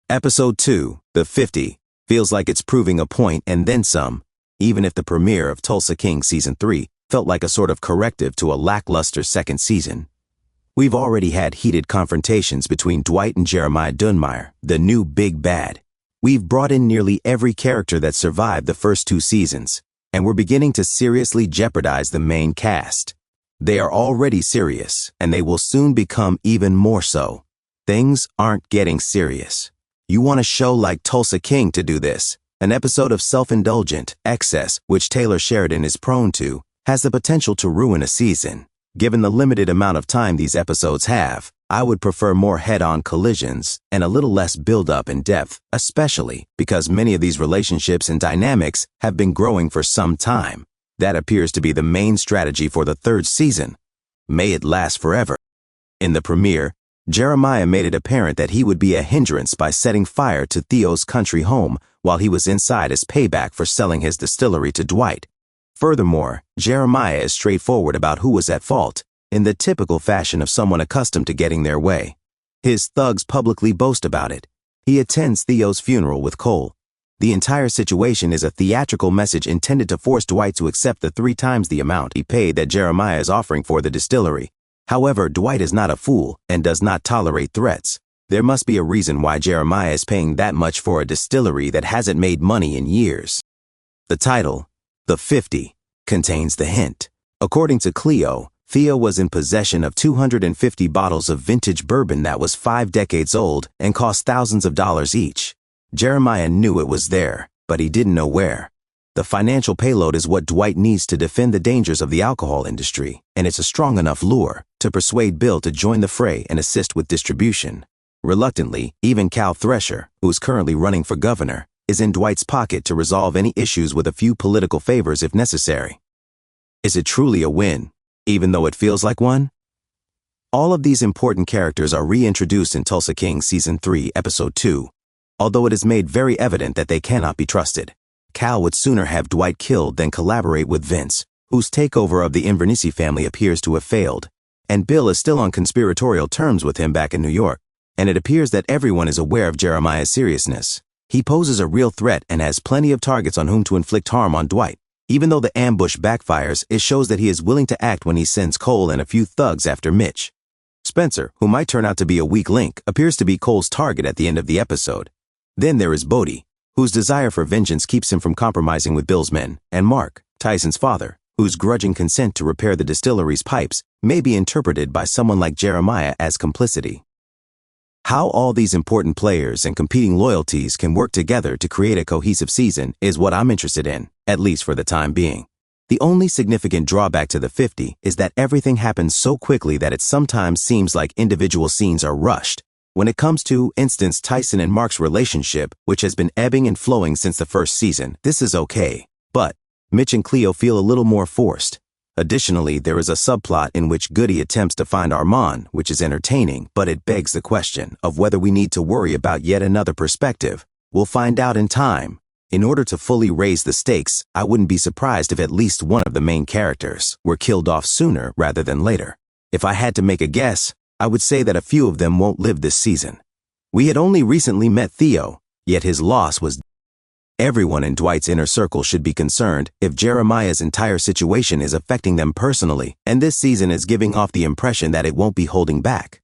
Episode 2, The 50, feels like it's proving a point and then some, even if the premiere of Tulsa King Season 3 felt like a sort of corrective to a lackluster second season. We've already had heated confrontations between Dwight and Jeremiah Dunmire, the new big bad. We've brought in nearly every character that survived the first 2 seasons, and we're beginning to seriously jeopardize the main cast. They are already serious, and they will soon become even more so. Things aren't getting serious. You want a show like Tulsa King to do this. An episode of self-indulgent excess, which Taylor Sheridan is prone to, has the potential to ruin a season. Given the limited amount of time these episodes have, I would prefer more head-on collisions and a little less build-up in depth, especially because many of these relationships and dynamics have been growing for some time. That appears to be the main strategy for the 3rd season. May it last forever. In the premiere, Jeremiah made it apparent that he would be a hindrance by setting fire to Theo's country home while he was inside as payback for selling his distillery to Dwight. Furthermore, Jeremiah is straightforward about who was at fault, in the typical fashion of someone accustomed to getting their way. His thugs publicly boast about it. He attends Theo's funeral with Cole. The entire situation is a theatrical message intended to force Dwight to accept the 3 times the amount he paid that Jeremiah is offering for the distillery. However, Dwight is not a fool and does not tolerate threats. There must be a reason why Jeremiah is paying that much for a distillery that hasn't made money in years. The title, The 50, contains the hint. According to Cleo, Theo was in possession of 250 bottles of vintage bourbon that was 5 decades old and cost thousands of dollars each. Jeremiah knew it was there, but he didn't know where. The financial payload is what Dwight needs to defend the dangers of the alcohol industry, and it's a strong enough lure to persuade Bill to join the fray and assist with distribution. Reluctantly, even Cal Thresher, who's currently running for governor, is in Dwight's pocket to resolve any issues with a few political favors if necessary. Is it truly a win, even though it feels like one? All of these important characters are reintroduced in Tulsa King Season 3, Episode 2, although it is made very evident that they cannot be trusted. Cal would sooner have Dwight killed than collaborate with Vince, whose takeover of the Inverness family appears to have failed, and Bill is still on conspiratorial terms with him back in New York, and it appears that everyone is aware of Jeremiah's seriousness. He poses a real threat and has plenty of targets on whom to inflict harm on Dwight. Even though the ambush backfires, it shows that he is willing to act when he sends Cole and a few thugs after Mitch. Spencer, who might turn out to be a weak link, appears to be Cole's target at the end of the episode. Then there is Bodie, whose desire for vengeance keeps him from compromising with Bill's men, and Mark, Tyson's father, whose grudging consent to repair the distillery's pipes may be interpreted by someone like Jeremiah as complicity. How all these important players and competing loyalties can work together to create a cohesive season is what I'm interested in, at least for the time being. The only significant drawback to the 50 is that everything happens so quickly that it sometimes seems like individual scenes are rushed. When it comes to, instance, Tyson and Mark's relationship, which has been ebbing and flowing since the first season, this is okay. But Mitch and Cleo feel a little more forced. Additionally, there is a subplot in which Goody attempts to find Armand, which is entertaining, but it begs the question of whether we need to worry about yet another perspective. We'll find out in time. In order to fully raise the stakes, I wouldn't be surprised if at least one of the main characters were killed off sooner rather than later. If I had to make a guess, I would say that a few of them won't live this season. We had only recently met Theo, yet his loss was. Everyone in Dwight's inner circle should be concerned if Jeremiah's entire situation is affecting them personally, and this season is giving off the impression that it won't be holding back.